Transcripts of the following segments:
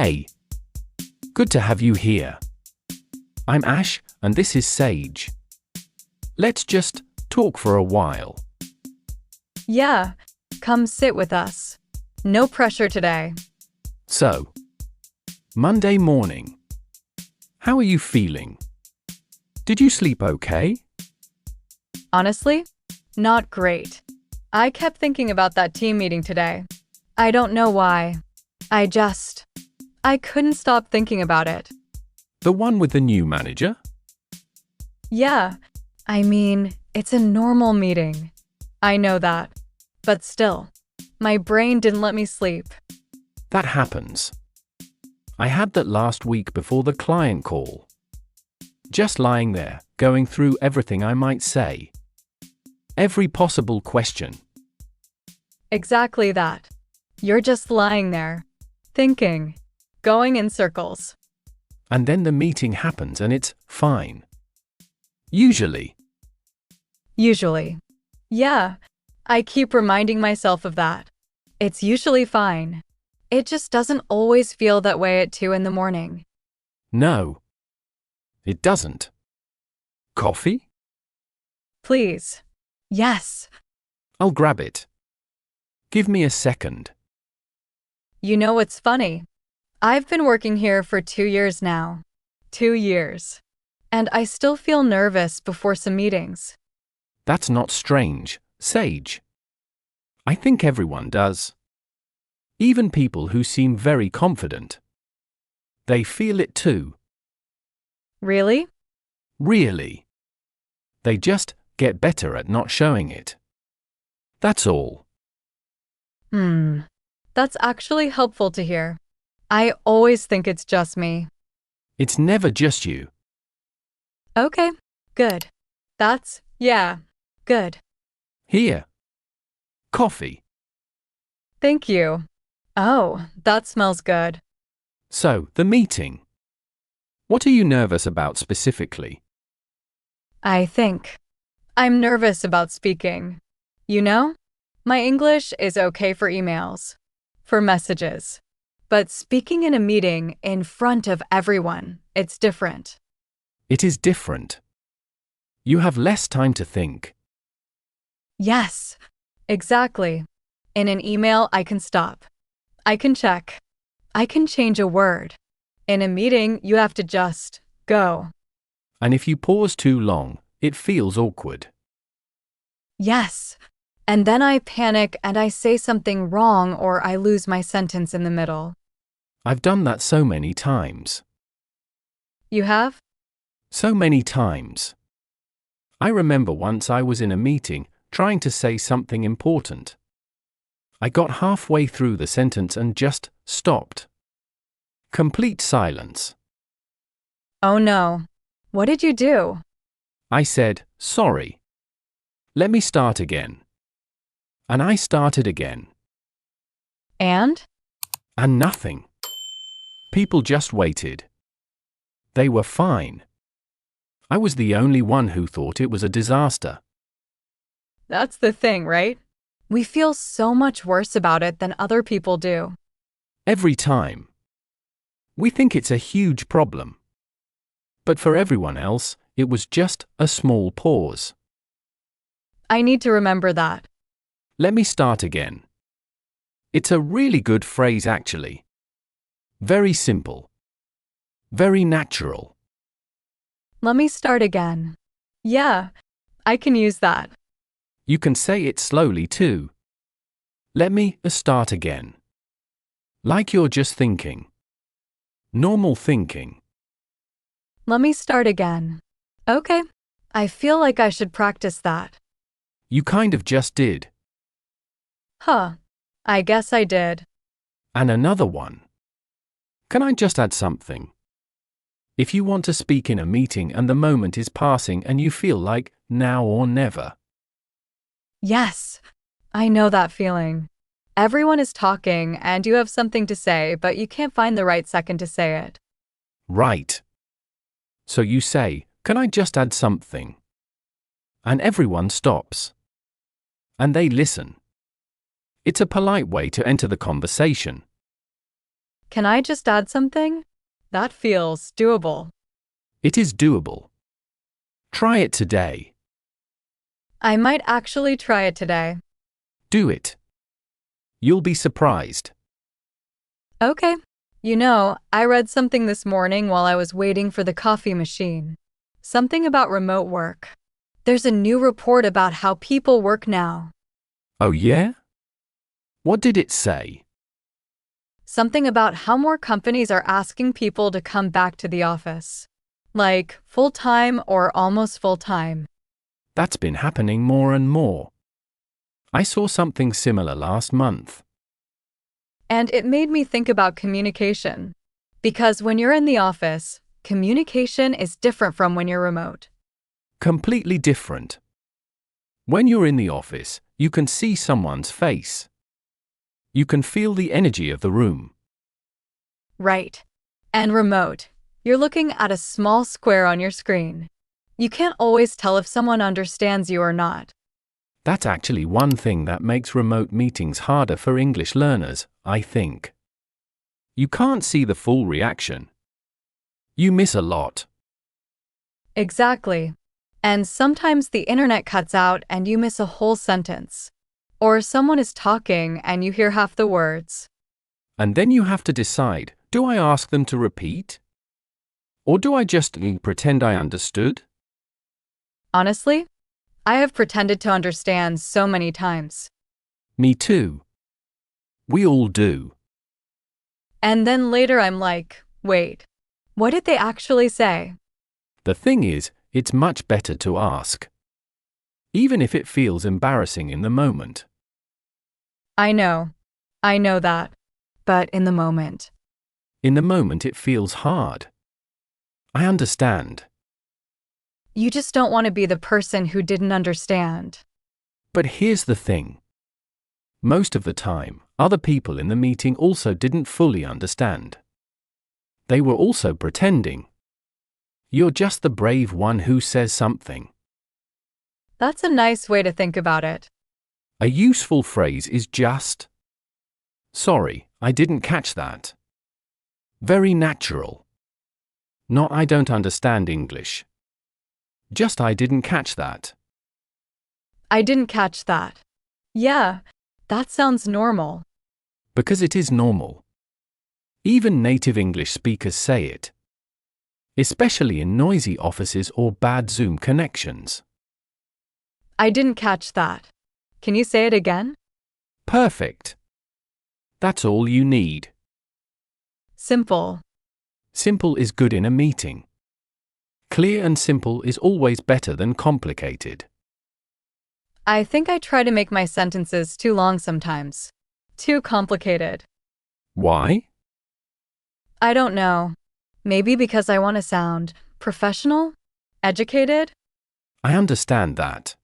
Hey, good to have you here. I'm Ash, and this is Sage. Let's just talk for a while. Yeah, come sit with us. No pressure today. So, Monday morning. How are you feeling? Did you sleep okay? Honestly, not great. I kept thinking about that team meeting today. I don't know why. I couldn't stop thinking about it. The one with the new manager? Yeah, I mean, it's a normal meeting. I know that. But still, my brain didn't let me sleep. That happens. I had that last week before the client call. Just lying there, going through everything I might say. Every possible question. Exactly that. You're just lying there, thinking, going in circles. And then the meeting happens and it's fine. Usually. Yeah, I keep reminding myself of that. It's usually fine. It just doesn't always feel that way at 2 a.m. No. It doesn't. Coffee? Please. Yes. I'll grab it. Give me a second. You know what's funny? I've been working here for 2 years now. 2 years. And I still feel nervous before some meetings. That's not strange, Sage. I think everyone does. Even people who seem very confident. They feel it too. Really? Really. They just get better at not showing it. That's all. That's actually helpful to hear. I always think it's just me. It's never just you. Okay, good. Good. Here. Coffee. Thank you. Oh, that smells good. So, the meeting. What are you nervous about specifically? I think I'm nervous about speaking. You know, my English is okay for emails, for messages. But speaking in a meeting in front of everyone, it's different. It is different. You have less time to think. Yes, exactly. In an email, I can stop. I can check. I can change a word. In a meeting, you have to just go. And if you pause too long, it feels awkward. Yes. And then I panic and I say something wrong or I lose my sentence in the middle. I've done that so many times. You have? So many times. I remember once I was in a meeting trying to say something important. I got halfway through the sentence and just stopped. Complete silence. Oh no. What did you do? I said, sorry. Let me start again. And I started again. And? And nothing. People just waited. They were fine. I was the only one who thought it was a disaster. That's the thing, right? We feel so much worse about it than other people do. Every time. We think it's a huge problem. But for everyone else, it was just a small pause. I need to remember that. Let me start again. It's a really good phrase, actually. Very simple. Very natural. Let me start again. Yeah, I can use that. You can say it slowly too. Let me start again. Like you're just thinking. Normal thinking. Let me start again. Okay, I feel like I should practice that. You kind of just did. Huh, I guess I did. And another one. Can I just add something? If you want to speak in a meeting and the moment is passing and you feel like now or never. Yes, I know that feeling. Everyone is talking and you have something to say, but you can't find the right second to say it. Right. So you say, can I just add something? And everyone stops. And they listen. It's a polite way to enter the conversation. Can I just add something? That feels doable. It is doable. Try it today. I might actually try it today. Do it. You'll be surprised. Okay. You know, I read something this morning while I was waiting for the coffee machine. Something about remote work. There's a new report about how people work now. Oh yeah? What did it say? Something about how more companies are asking people to come back to the office. Like full-time or almost full-time. That's been happening more and more. I saw something similar last month. And it made me think about communication. Because when you're in the office, communication is different from when you're remote. Completely different. When you're in the office, you can see someone's face. You can feel the energy of the room. Right. And remote, you're looking at a small square on your screen. You can't always tell if someone understands you or not. That's actually one thing that makes remote meetings harder for English learners, I think. You can't see the full reaction. You miss a lot. Exactly. And sometimes the internet cuts out and you miss a whole sentence. Or someone is talking and you hear half the words. And then you have to decide, do I ask them to repeat? Or do I just pretend I understood? Honestly, I have pretended to understand so many times. Me too. We all do. And then later I'm like, wait, what did they actually say? The thing is, it's much better to ask. Even if it feels embarrassing in the moment. I know that. But in the moment. In the moment it feels hard. I understand. You just don't want to be the person who didn't understand. But here's the thing. Most of the time, other people in the meeting also didn't fully understand. They were also pretending. You're just the brave one who says something. That's a nice way to think about it. A useful phrase is just, "Sorry, I didn't catch that." Very natural. Not "I don't understand English." Just "I didn't catch that." I didn't catch that. Yeah, that sounds normal. Because it is normal. Even native English speakers say it. Especially in noisy offices or bad Zoom connections. I didn't catch that. Can you say it again? Perfect. That's all you need. Simple. Simple is good in a meeting. Clear and simple is always better than complicated. I think I try to make my sentences too long sometimes. Too complicated. Why? I don't know. Maybe because I want to sound professional? Educated? I understand that.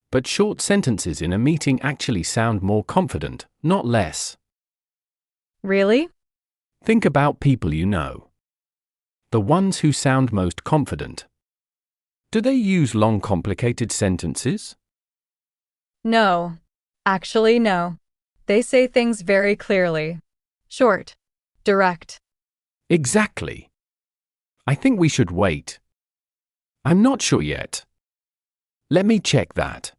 But short sentences in a meeting actually sound more confident, not less. Really? Think about people you know. The ones who sound most confident. Do they use long, complicated sentences? No. Actually, no. They say things very clearly. Short. Direct. Exactly. I think we should wait. I'm not sure yet. Let me check that.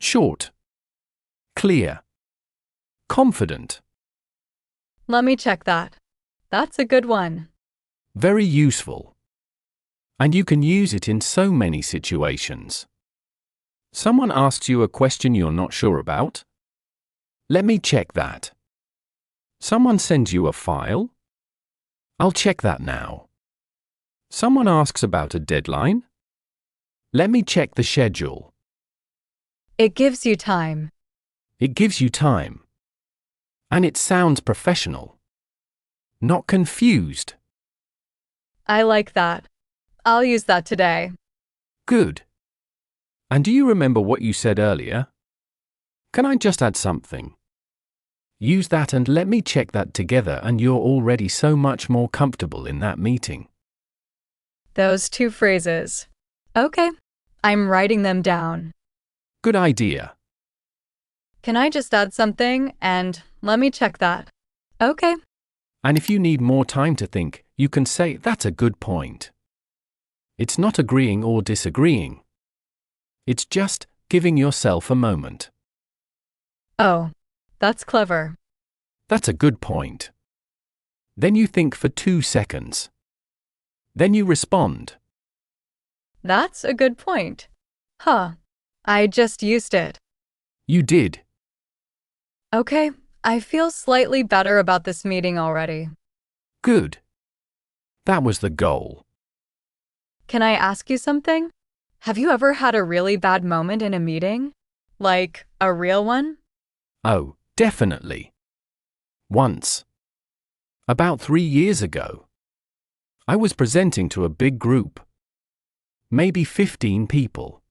Short. Clear. Confident. Let me check that. That's a good one. Very useful. And you can use it in so many situations. Someone asks you a question you're not sure about? Let me check that. Someone sends you a file? I'll check that now. Someone asks about a deadline? Let me check the schedule. It gives you time. It gives you time. And it sounds professional. Not confused. I like that. I'll use that today. Good. And do you remember what you said earlier? Can I just add something? Use that and let me check that together, and you're already so much more comfortable in that meeting. Those two phrases. Okay. I'm writing them down. Good idea. Can I just add something and let me check that? Okay. And if you need more time to think, you can say, "That's a good point." It's not agreeing or disagreeing. It's just giving yourself a moment. Oh, that's clever. That's a good point. Then you think for 2 seconds. Then you respond. That's a good point. Huh. I just used it. You did. Okay, I feel slightly better about this meeting already. Good. That was the goal. Can I ask you something? Have you ever had a really bad moment in a meeting? Like, a real one? Oh, definitely. Once. About 3 years ago. I was presenting to a big group. Maybe 15 people.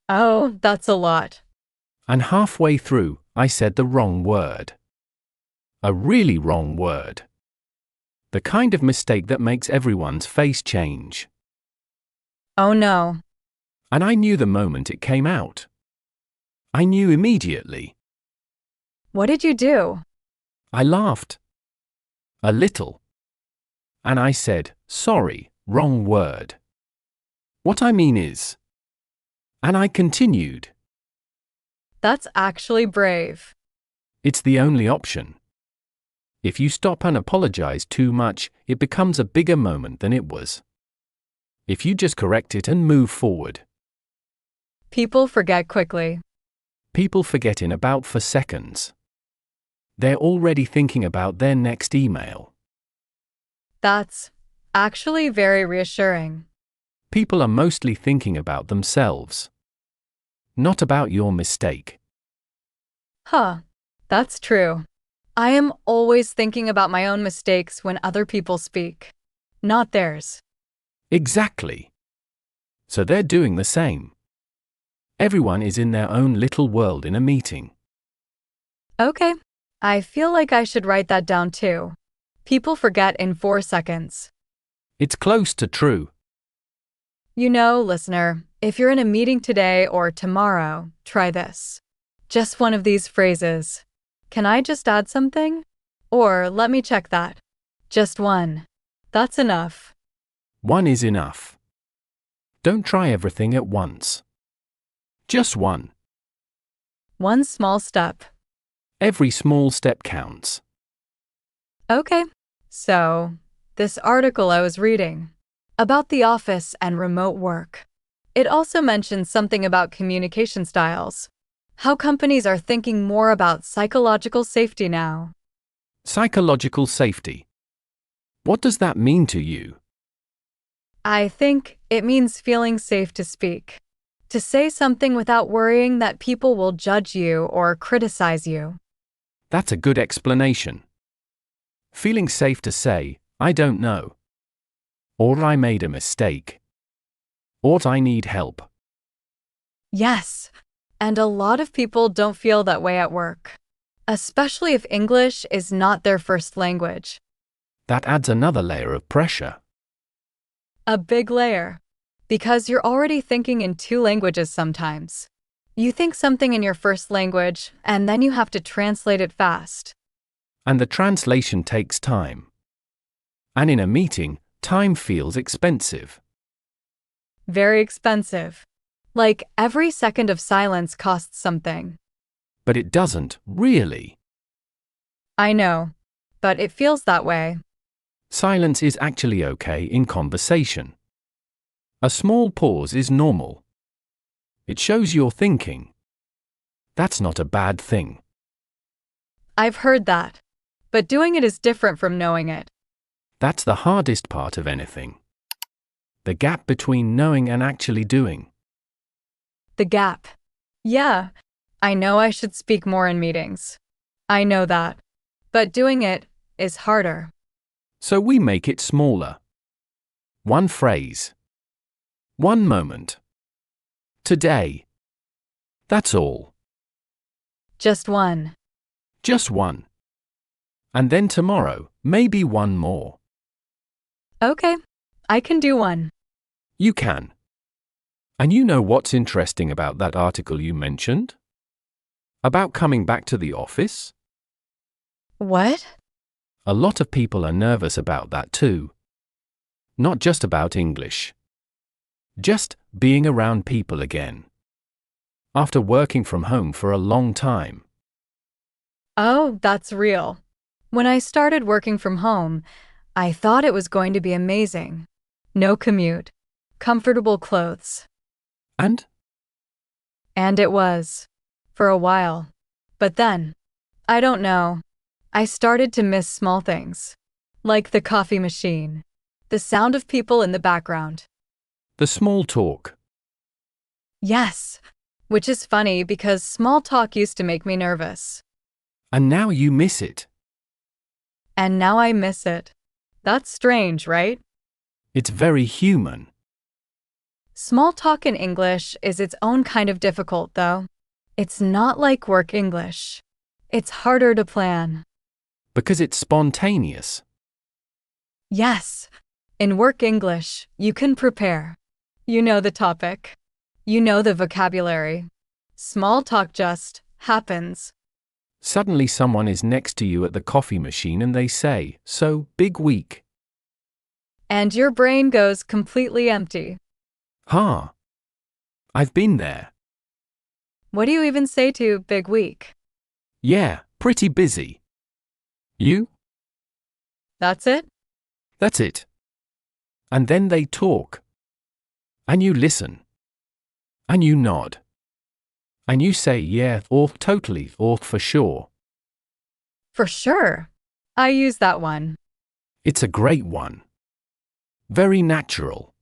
Oh, that's a lot. And halfway through, I said the wrong word. A really wrong word. The kind of mistake that makes everyone's face change. Oh no. And I knew the moment it came out. I knew immediately. What did you do? I laughed. A little. And I said, "Sorry, wrong word. What I mean is." And I continued. That's actually brave. It's the only option. If you stop and apologize too much, it becomes a bigger moment than it was. If you just correct it and move forward. People forget quickly. People forget in about 4 seconds. They're already thinking about their next email. That's actually very reassuring. People are mostly thinking about themselves. Not about your mistake. Huh. That's true. I am always thinking about my own mistakes when other people speak, not theirs. Exactly. So they're doing the same. Everyone is in their own little world in a meeting. Okay. I feel like I should write that down too. People forget in 4 seconds. It's close to true. You know, listener, if you're in a meeting today or tomorrow, try this. Just one of these phrases. Can I just add something? Or let me check that. Just one. That's enough. One is enough. Don't try everything at once. Just one. One small step. Every small step counts. Okay. So, this article I was reading about the office and remote work. It also mentions something about communication styles. How companies are thinking more about psychological safety now. Psychological safety. What does that mean to you? I think it means feeling safe to speak. To say something without worrying that people will judge you or criticize you. That's a good explanation. Feeling safe to say, "I don't know." Or "I made a mistake." Or "I need help." Yes, and a lot of people don't feel that way at work, especially if English is not their first language. That adds another layer of pressure. A big layer. Because you're already thinking in 2 languages sometimes. You think something in your first language, and then you have to translate it fast. And the translation takes time. And in a meeting, time feels expensive. Very expensive. Like every second of silence costs something. But it doesn't, really. I know, but it feels that way. Silence is actually okay in conversation. A small pause is normal. It shows you're thinking. That's not a bad thing. I've heard that. But doing it is different from knowing it. That's the hardest part of anything. The gap between knowing and actually doing. The gap. Yeah, I know I should speak more in meetings. I know that. But doing it is harder. So we make it smaller. One phrase. One moment. Today. That's all. Just one. Just one. And then tomorrow, maybe one more. Okay, I can do one. You can. And you know what's interesting about that article you mentioned? About coming back to the office? What? A lot of people are nervous about that too. Not just about English. Just being around people again. After working from home for a long time. Oh, that's real. When I started working from home, I thought it was going to be amazing. No commute, comfortable clothes. And? And it was. For a while. But then, I don't know, I started to miss small things. Like the coffee machine. The sound of people in the background. The small talk. Yes. Which is funny because small talk used to make me nervous. And now you miss it. And now I miss it. That's strange, right? It's very human. Small talk in English is its own kind of difficult, though. It's not like work English. It's harder to plan. Because it's spontaneous. Yes. In work English, you can prepare. You know the topic. You know the vocabulary. Small talk just happens. Suddenly someone is next to you at the coffee machine and they say, "So, big week." And your brain goes completely empty. Huh. I've been there. What do you even say to big week? Yeah, pretty busy. You? That's it? That's it. And then they talk. And you listen. And you nod. And you say yeah, or totally, or for sure. For sure. I use that one. It's a great one. Very natural.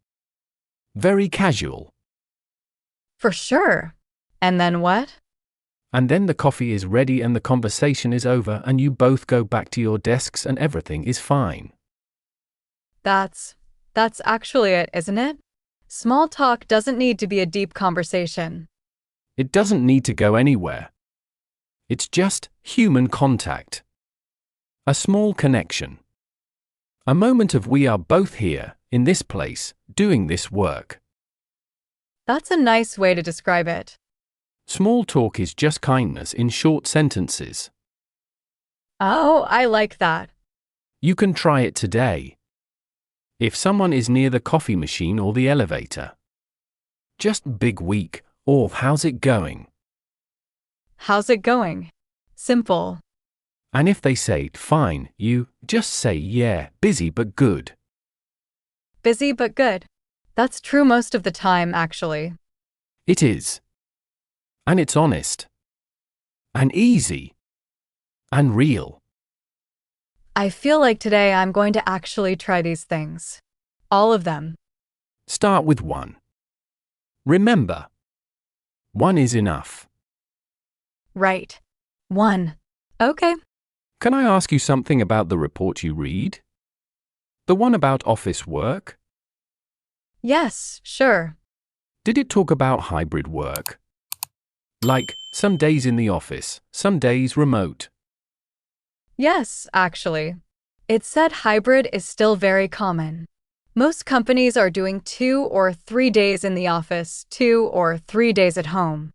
Very casual. For sure. And then what? And then the coffee is ready and the conversation is over and you both go back to your desks and everything is fine. That's actually it, isn't it? Small talk doesn't need to be a deep conversation. It doesn't need to go anywhere. It's just human contact. A small connection. A moment of we are both here, in this place, doing this work. That's a nice way to describe it. Small talk is just kindness in short sentences. Oh, I like that. You can try it today. If someone is near the coffee machine or the elevator. Just big week, or how's it going? How's it going? Simple. And if they say fine, you just say yeah, busy but good. Busy but good. That's true most of the time, actually. It is. And it's honest. And easy. And real. I feel like today I'm going to actually try these things. All of them. Start with one. Remember, one is enough. Right. One. Okay. Can I ask you something about the report you read? The one about office work? Yes, sure. Did it talk about hybrid work? Like, some days in the office, some days remote. Yes, actually. It said hybrid is still very common. Most companies are doing 2 or 3 days in the office, 2 or 3 days at home.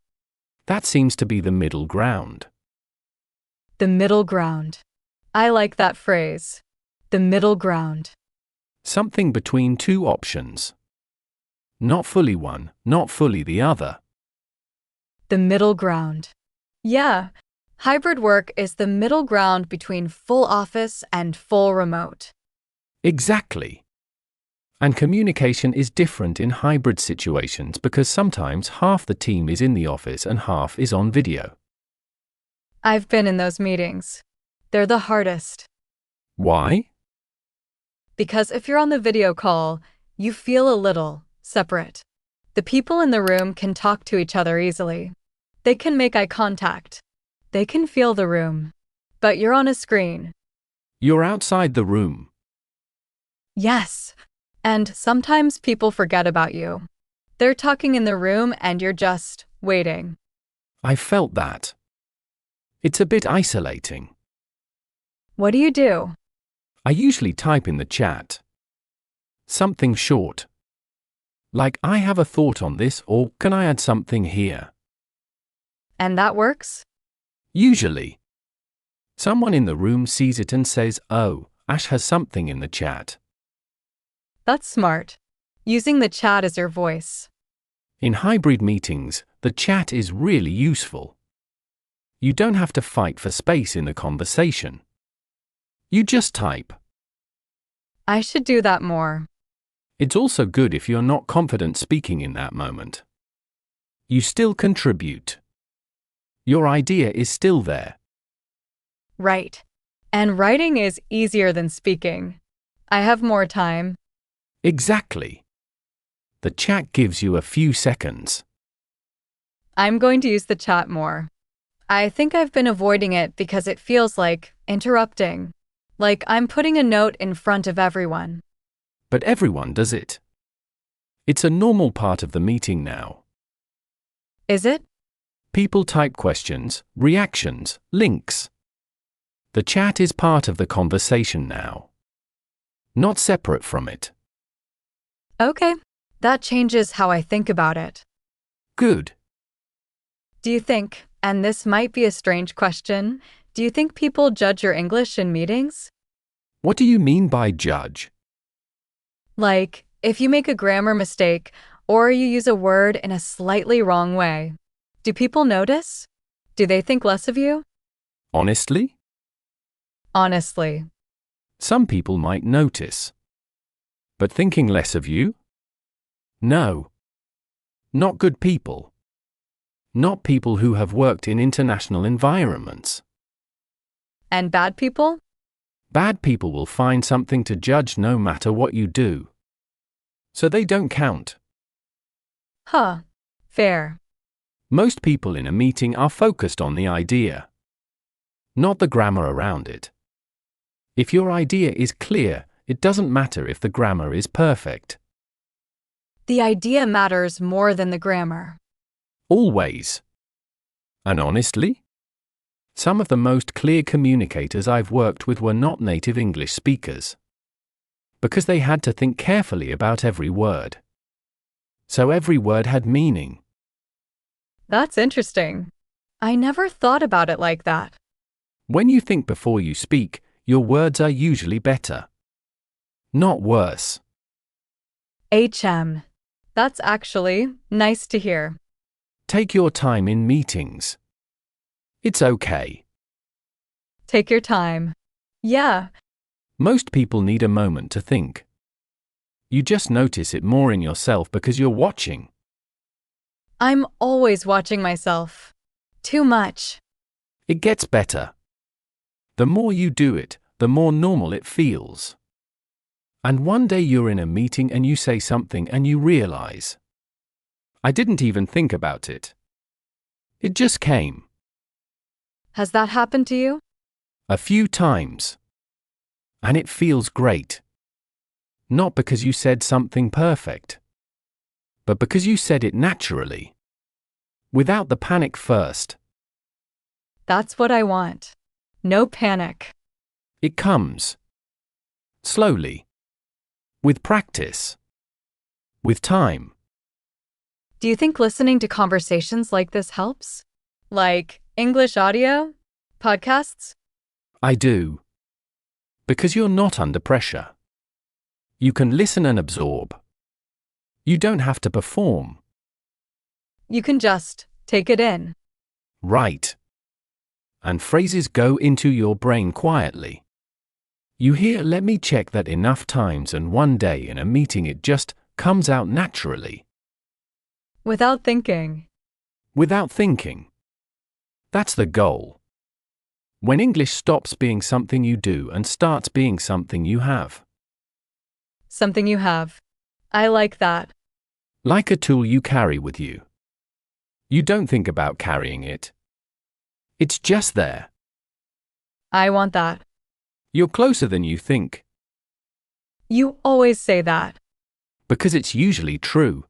That seems to be the middle ground. The middle ground. I like that phrase. The middle ground. Something between two options. Not fully one, not fully the other. The middle ground. Yeah, hybrid work is the middle ground between full office and full remote. Exactly. And communication is different in hybrid situations because sometimes half the team is in the office and half is on video. I've been in those meetings. They're the hardest. Why? Because if you're on the video call, you feel a little separate. The people in the room can talk to each other easily. They can make eye contact. They can feel the room. But you're on a screen. You're outside the room. Yes. And sometimes people forget about you. They're talking in the room and you're just waiting. I felt that. It's a bit isolating. What do you do? I usually type in the chat. Something short. Like, I have a thought on this, or can I add something here? And that works? Usually. Someone in the room sees it and says, "Oh, Ash has something in the chat." That's smart. Using the chat as your voice. In hybrid meetings, the chat is really useful. You don't have to fight for space in the conversation. You just type. I should do that more. It's also good if you're not confident speaking in that moment. You still contribute. Your idea is still there. Right. And writing is easier than speaking. I have more time. Exactly. The chat gives you a few seconds. I'm going to use the chat more. I think I've been avoiding it because it feels like interrupting. Like I'm putting a note in front of everyone. But everyone does it. It's a normal part of the meeting now. Is it? People type questions, reactions, links. The chat is part of the conversation now. Not separate from it. Okay. That changes how I think about it. Good. Do you think, and this might be a strange question, do you think people judge your English in meetings? What do you mean by judge? Like, if you make a grammar mistake or you use a word in a slightly wrong way, do people notice? Do they think less of you? Honestly? Honestly. Some people might notice. But thinking less of you? No. Not good people. Not people who have worked in international environments. And bad people? Bad people will find something to judge no matter what you do. So they don't count. Huh. Fair. Most people in a meeting are focused on the idea, not the grammar around it. If your idea is clear, it doesn't matter if the grammar is perfect. The idea matters more than the grammar. Always. And honestly, some of the most clear communicators I've worked with were not native English speakers. Because they had to think carefully about every word. So every word had meaning. That's interesting. I never thought about it like that. When you think before you speak, your words are usually better. Not worse. That's actually nice to hear. Take your time in meetings. It's okay. Take your time. Yeah. Most people need a moment to think. You just notice it more in yourself because you're watching. I'm always watching myself. Too much. It gets better. The more you do it, the more normal it feels. And one day you're in a meeting and you say something and you realize, I didn't even think about it. It just came. Has that happened to you? A few times. And it feels great. Not because you said something perfect, but because you said it naturally. Without the panic first. That's what I want. No panic. It comes. Slowly. With practice. With time. Do you think listening to conversations like this helps? Like English audio? Podcasts? I do. Because you're not under pressure. You can listen and absorb. You don't have to perform. You can just take it in. Right. And phrases go into your brain quietly. You hear "let me check that" enough times and one day in a meeting it just comes out naturally. Without thinking. Without thinking. That's the goal. When English stops being something you do and starts being something you have. Something you have. I like that. Like a tool you carry with you. You don't think about carrying it. It's just there. I want that. You're closer than you think. You always say that. Because it's usually true.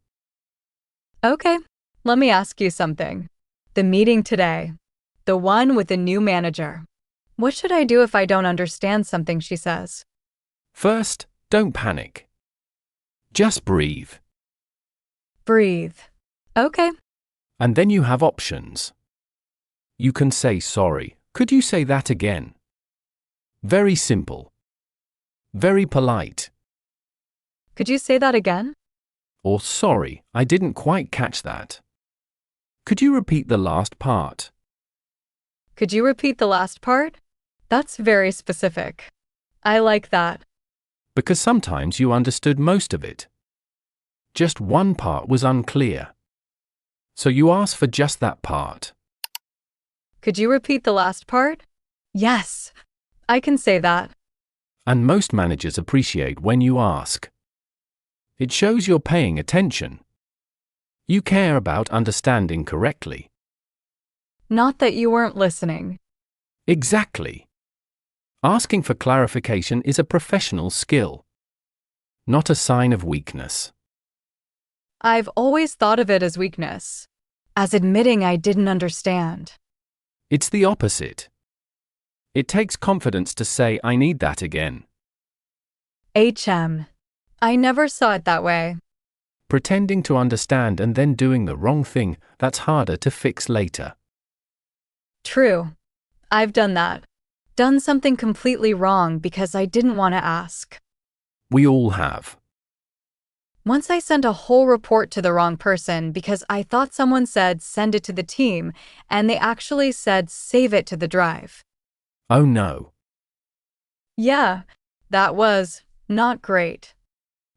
Okay, let me ask you something. The meeting today. The one with the new manager. What should I do if I don't understand something she says? First, don't panic. Just breathe. Breathe. Okay. And then you have options. You can say sorry, Could you say that again? Very simple. Very polite. Could you say that again? Or sorry, I didn't quite catch that. Could you repeat the last part? Could you repeat the last part? That's very specific. I like that. Because sometimes you understood most of it. Just one part was unclear. So you ask for just that part. Could you repeat the last part? Yes, I can say that. And most managers appreciate when you ask. It shows you're paying attention. You care about understanding correctly. Not that you weren't listening. Exactly. Asking for clarification is a professional skill, not a sign of weakness. I've always thought of it as weakness, as admitting I didn't understand. It's the opposite. It takes confidence to say, I need that again. I never saw it that way. Pretending to understand and then doing the wrong thing, that's harder to fix later. True. I've done that. Done something completely wrong because I didn't want to ask. We all have. Once I sent a whole report to the wrong person because I thought someone said send it to the team, and they actually said save it to the drive. Oh no. Yeah, that was not great.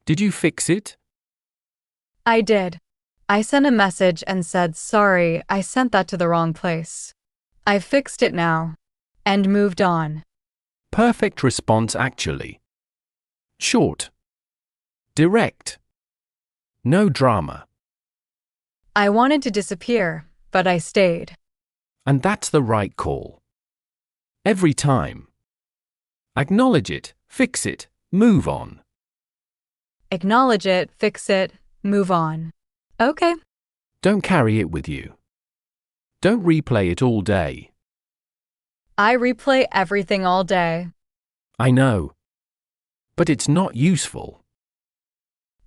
Did you fix it? I did. I sent a message and said sorry, I sent that to the wrong place. I fixed it now. And moved on. Perfect response actually. Short. Direct. No drama. I wanted to disappear, but I stayed. And that's the right call. Every time. Acknowledge it, fix it, move on. Acknowledge it, fix it, move on. Okay. Don't carry it with you. Don't replay it all day. I replay everything all day. I know. But it's not useful.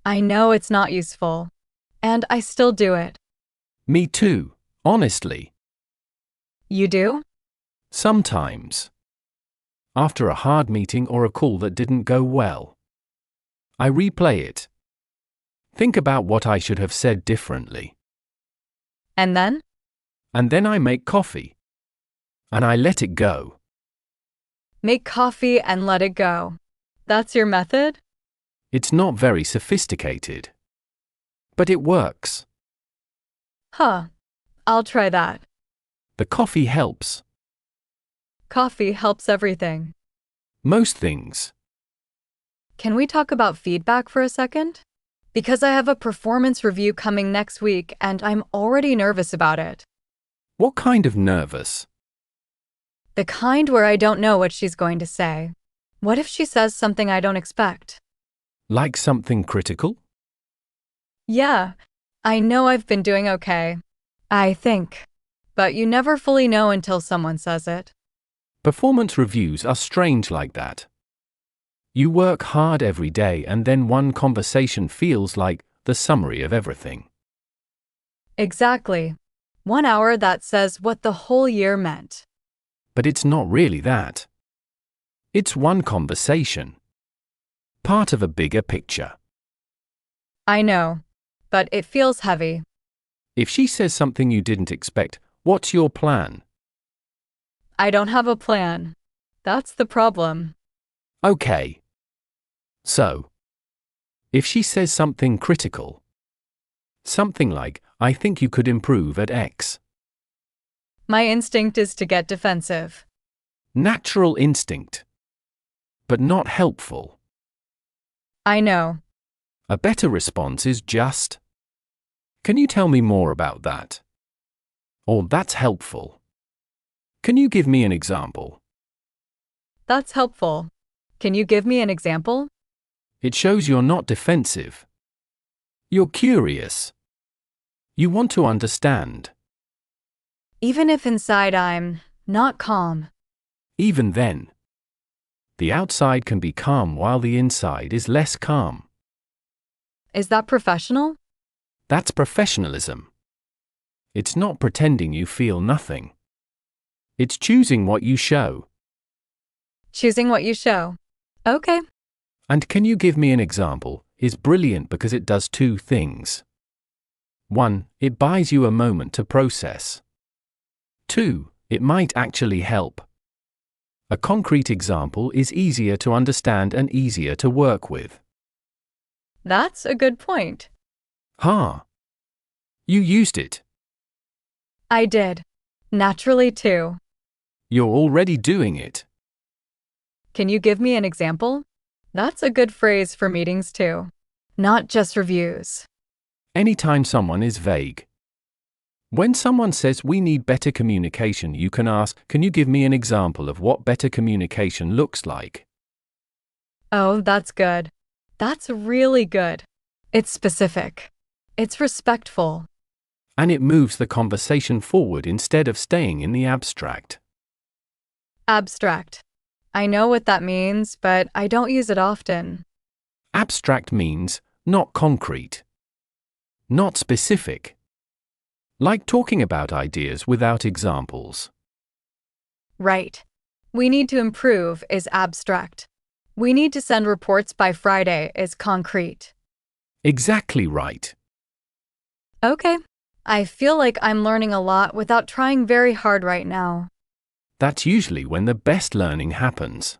I know it's not useful. And I still do it. Me too, honestly. You do? Sometimes. After a hard meeting or a call that didn't go well. I replay it. Think about what I should have said differently. And then? And then I make coffee. And I let it go. Make coffee and let it go. That's your method? It's not very sophisticated. But it works. Huh. I'll try that. The coffee helps. Coffee helps everything. Most things. Can we talk about feedback for a second? Because I have a performance review coming next week and I'm already nervous about it. What kind of nervous? The kind where I don't know what she's going to say. What if she says something I don't expect? Like something critical? Yeah, I know I've been doing okay. I think. But you never fully know until someone says it. Performance reviews are strange like that. You work hard every day and then one conversation feels like the summary of everything. Exactly. 1 hour that says what the whole year meant. But it's not really that. It's one conversation. Part of a bigger picture. I know. But it feels heavy. If she says something you didn't expect, what's your plan? I don't have a plan. That's the problem. Okay. So, if she says something critical, something like, I think you could improve at X. My instinct is to get defensive. Natural instinct. But not helpful. I know. A better response is just, can you tell me more about that? Or that's helpful. Can you give me an example? That's helpful. Can you give me an example? It shows you're not defensive. You're curious. You want to understand. Even if inside I'm not calm. Even then, the outside can be calm while the inside is less calm. Is that professional? That's professionalism. It's not pretending you feel nothing. It's choosing what you show. Choosing what you show. Okay. And can you give me an example? Is brilliant because it does two things. 1. It buys you a moment to process. 2. It might actually help. A concrete example is easier to understand and easier to work with. That's a good point. Ha! You used it. I did. Naturally, too. You're already doing it. Can you give me an example? That's a good phrase for meetings, too. Not just reviews. Anytime someone is vague. When someone says we need better communication, you can ask, can you give me an example of what better communication looks like? Oh, that's good. That's really good. It's specific. It's respectful. And it moves the conversation forward instead of staying in the abstract. Abstract. I know what that means, but I don't use it often. Abstract means not concrete. Not specific. Like talking about ideas without examples. Right. We need to improve is abstract. We need to send reports by Friday is concrete. Exactly right. Okay. I feel like I'm learning a lot without trying very hard right now. That's usually when the best learning happens.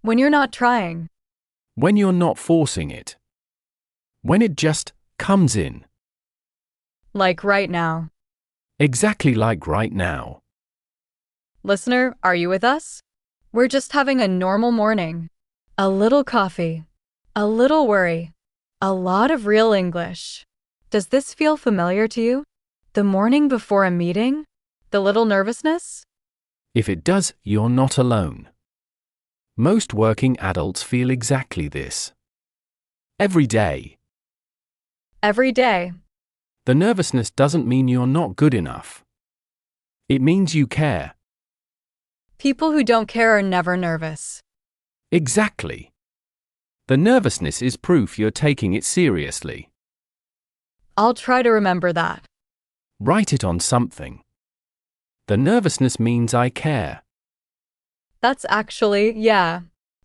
When you're not trying. When you're not forcing it. When it just comes in. Like right now. Exactly like right now. Listener, are you with us? We're just having a normal morning. A little coffee. A little worry. A lot of real English. Does this feel familiar to you? The morning before a meeting? The little nervousness? If it does, you're not alone. Most working adults feel exactly this. Every day. Every day. The nervousness doesn't mean you're not good enough. It means you care. People who don't care are never nervous. Exactly. The nervousness is proof you're taking it seriously. I'll try to remember that. Write it on something. The nervousness means I care. That's actually, yeah.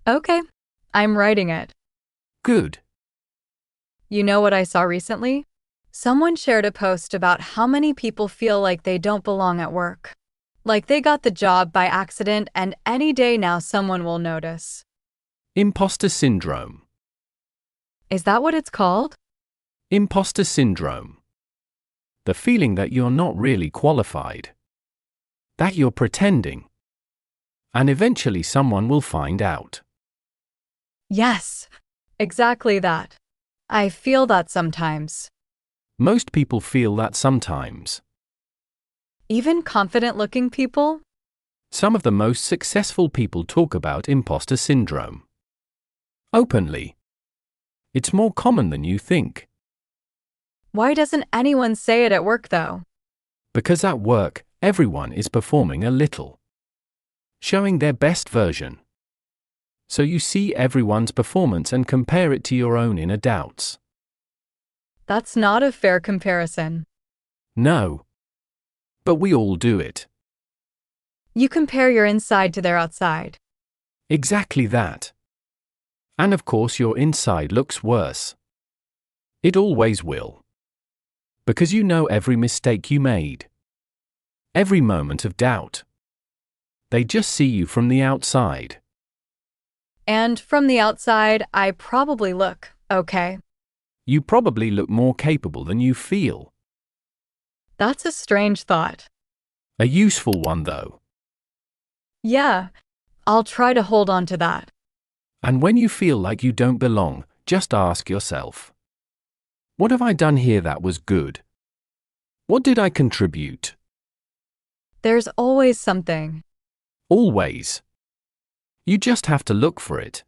Okay. I'm writing it. Good. You know what I saw recently? Someone shared a post about how many people feel like they don't belong at work. Like they got the job by accident and any day now someone will notice. Imposter syndrome. Is that what it's called? Imposter syndrome. The feeling that you're not really qualified. That you're pretending. And eventually someone will find out. Yes, exactly that. I feel that sometimes. Most people feel that sometimes. Even confident-looking people? Some of the most successful people talk about imposter syndrome. Openly. It's more common than you think. Why doesn't anyone say it at work, though? Because at work, everyone is performing a little. Showing their best version. So you see everyone's performance and compare it to your own inner doubts. That's not a fair comparison. No. But we all do it. You compare your inside to their outside. Exactly that. And of course your inside looks worse. It always will. Because you know every mistake you made. Every moment of doubt. They just see you from the outside. And from the outside, I probably look okay. You probably look more capable than you feel. That's a strange thought. A useful one, though. Yeah, I'll try to hold on to that. And when you feel like you don't belong, just ask yourself, what have I done here that was good? What did I contribute? There's always something. Always. You just have to look for it.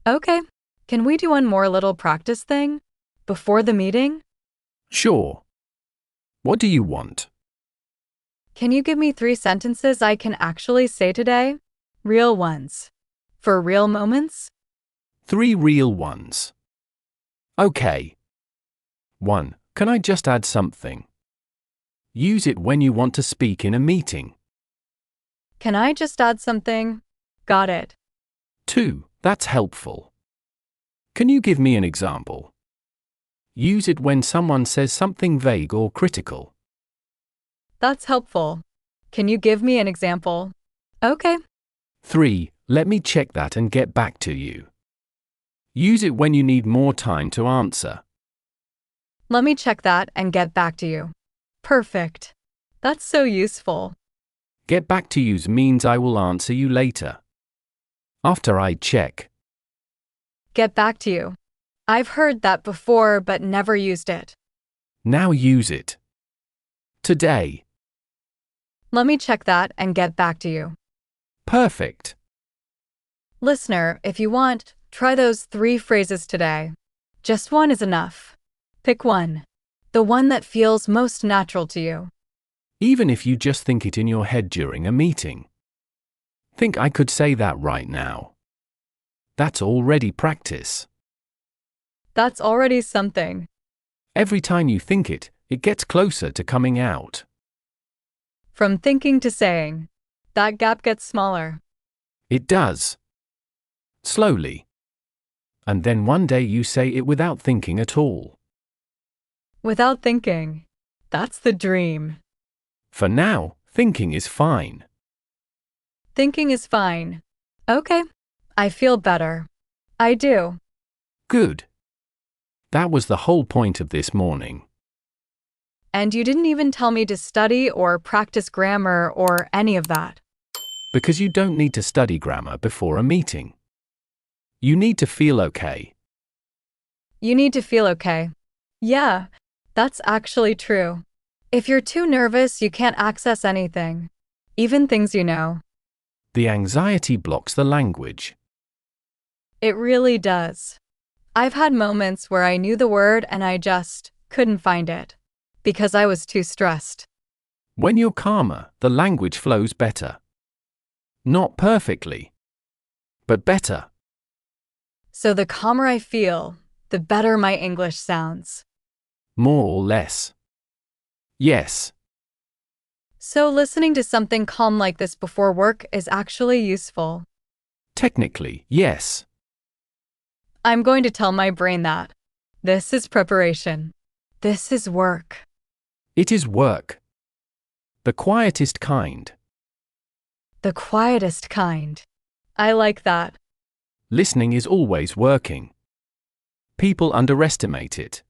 Okay, can we do one more little practice thing? Before the meeting? Sure. What do you want? Can you give me 3 sentences I can actually say today? Real ones. For real moments? 3 real ones. Okay. 1. Can I just add something? Use it when you want to speak in a meeting. Can I just add something? Got it. 2. That's helpful. Can you give me an example? Use it when someone says something vague or critical. That's helpful. Can you give me an example? Okay. 3. Let me check that and get back to you. Use it when you need more time to answer. Let me check that and get back to you. Perfect. That's so useful. Get back to you means I will answer you later. After I check. Get back to you. I've heard that before but never used it. Now use it. Today. Let me check that and get back to you. Perfect. Listener, if you want, try those 3 phrases today. Just one is enough. Pick one. The one that feels most natural to you. Even if you just think it in your head during a meeting. Think I could say that right now. That's already practice. That's already something. Every time you think it, it gets closer to coming out. From thinking to saying, that gap gets smaller. It does. Slowly. And then one day you say it without thinking at all. Without thinking. That's the dream. For now, thinking is fine. Thinking is fine. Okay. I feel better. I do. Good. That was the whole point of this morning. And you didn't even tell me to study or practice grammar or any of that. Because you don't need to study grammar before a meeting. You need to feel okay. You need to feel okay. Yeah, that's actually true. If you're too nervous, you can't access anything, even things you know. The anxiety blocks the language. It really does. I've had moments where I knew the word and I just couldn't find it because I was too stressed. When you're calmer, the language flows better. Not perfectly, but better. So the calmer I feel, the better my English sounds. More or less. Yes. So listening to something calm like this before work is actually useful. Technically, yes. I'm going to tell my brain that. This is preparation. This is work. It is work. The quietest kind. The quietest kind. I like that. Listening is always working. People underestimate it.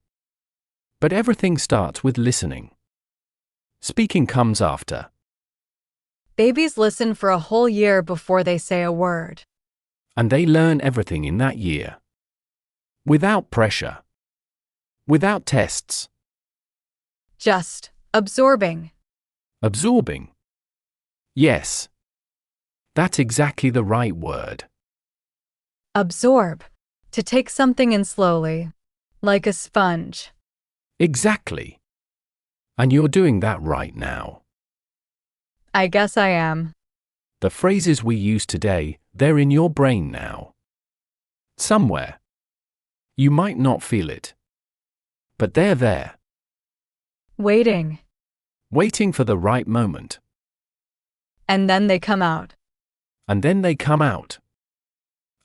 But everything starts with listening. Speaking comes after. Babies listen for a whole year before they say a word. And they learn everything in that year. Without pressure. Without tests. Just absorbing. Absorbing. Yes. That's exactly the right word. Absorb. To take something in slowly. Like a sponge. Exactly. And you're doing that right now. I guess I am. The phrases we use today, they're in your brain now. Somewhere. You might not feel it. But they're there. Waiting. Waiting for the right moment. And then they come out. And then they come out.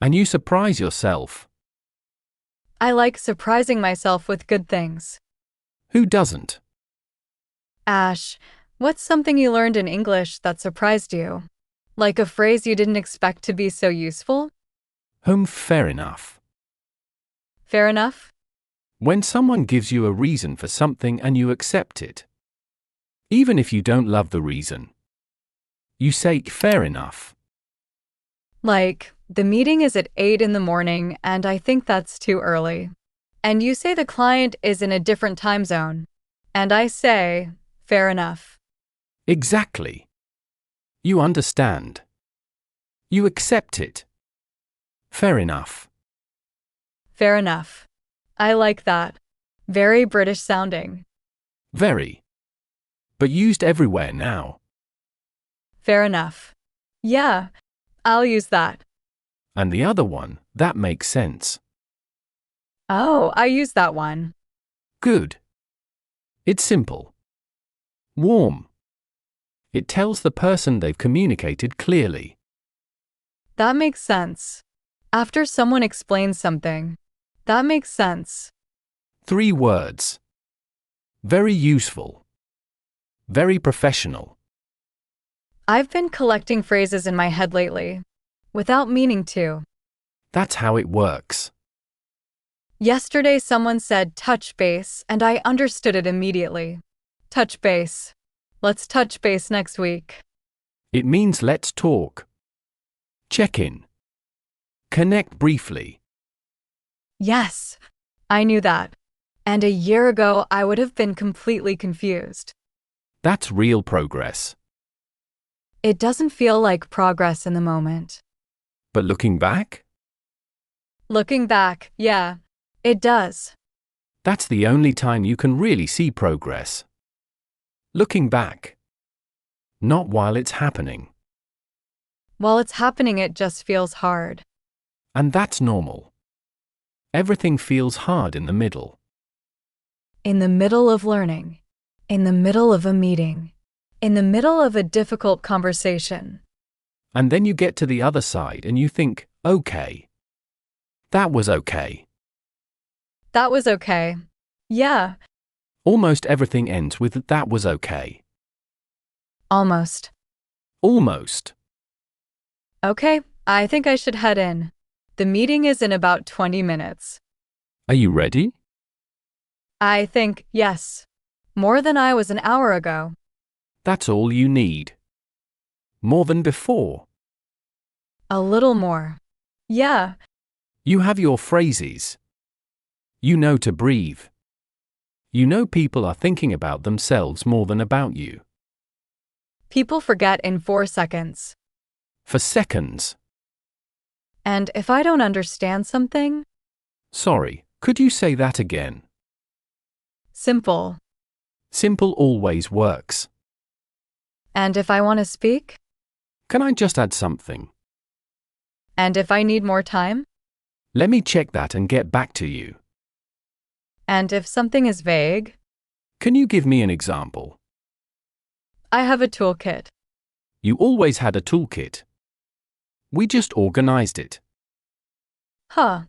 And you surprise yourself. I like surprising myself with good things. Who doesn't? Ash, what's something you learned in English that surprised you? Like a phrase you didn't expect to be so useful? Fair enough. Fair enough? When someone gives you a reason for something and you accept it. Even if you don't love the reason. You say, fair enough. Like, the meeting is at 8 in the morning and I think that's too early. And you say the client is in a different time zone. And I say, fair enough. Exactly. You understand. You accept it. Fair enough. Fair enough. I like that. Very British sounding. Very. But used everywhere now. Fair enough. Yeah, I'll use that. And the other one, that makes sense. Oh, I use that one. Good. It's simple. Warm. It tells the person they've communicated clearly. That makes sense. After someone explains something. That makes sense. 3 words. Very useful. Very professional. I've been collecting phrases in my head lately, without meaning to. That's how it works. Yesterday someone said touch base and I understood it immediately. Touch base. Let's touch base next week. It means let's talk. Check in. Connect briefly. Yes, I knew that. And a year ago I would have been completely confused. That's real progress. It doesn't feel like progress in the moment. But looking back? Looking back, yeah, it does. That's the only time you can really see progress. Looking back. Not while it's happening. While it's happening, it just feels hard. And that's normal. Everything feels hard in the middle. In the middle of learning. In the middle of a meeting. In the middle of a difficult conversation. And then you get to the other side and you think, okay. That was okay. That was okay. Yeah. Almost everything ends with that was okay. Almost. Almost. Okay, I think I should head in. The meeting is in about 20 minutes. Are you ready? I think, yes. More than I was an hour ago. That's all you need. More than before. A little more. Yeah. You have your phrases. You know to breathe. You know people are thinking about themselves more than about you. People forget in 4 seconds. For seconds. And if I don't understand something? Sorry, could you say that again? Simple. Simple always works. And if I want to speak? Can I just add something? And if I need more time? Let me check that and get back to you. And if something is vague? Can you give me an example? I have a toolkit. You always had a toolkit. We just organized it. Huh.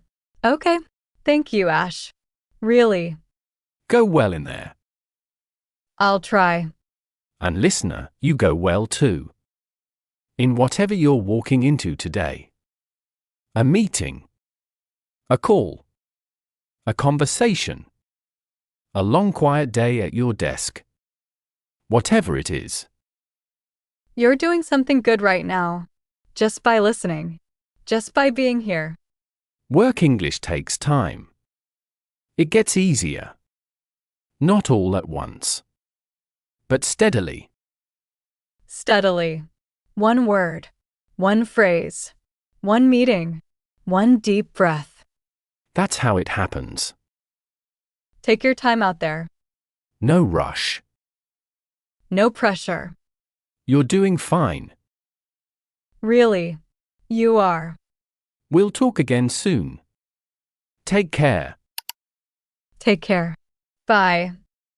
Okay. Thank you, Ash. Really. Go well in there. I'll try. And listener, you go well too. In whatever you're walking into today. A meeting. A call. A conversation. A long quiet day at your desk. Whatever it is. You're doing something good right now. Just by listening. Just by being here. Work English takes time. It gets easier. Not all at once. But steadily. Steadily. One word. One phrase. One meeting. One deep breath. That's how it happens. Take your time out there. No rush. No pressure. You're doing fine. Really. You are. We'll talk again soon. Take care. Take care. Bye.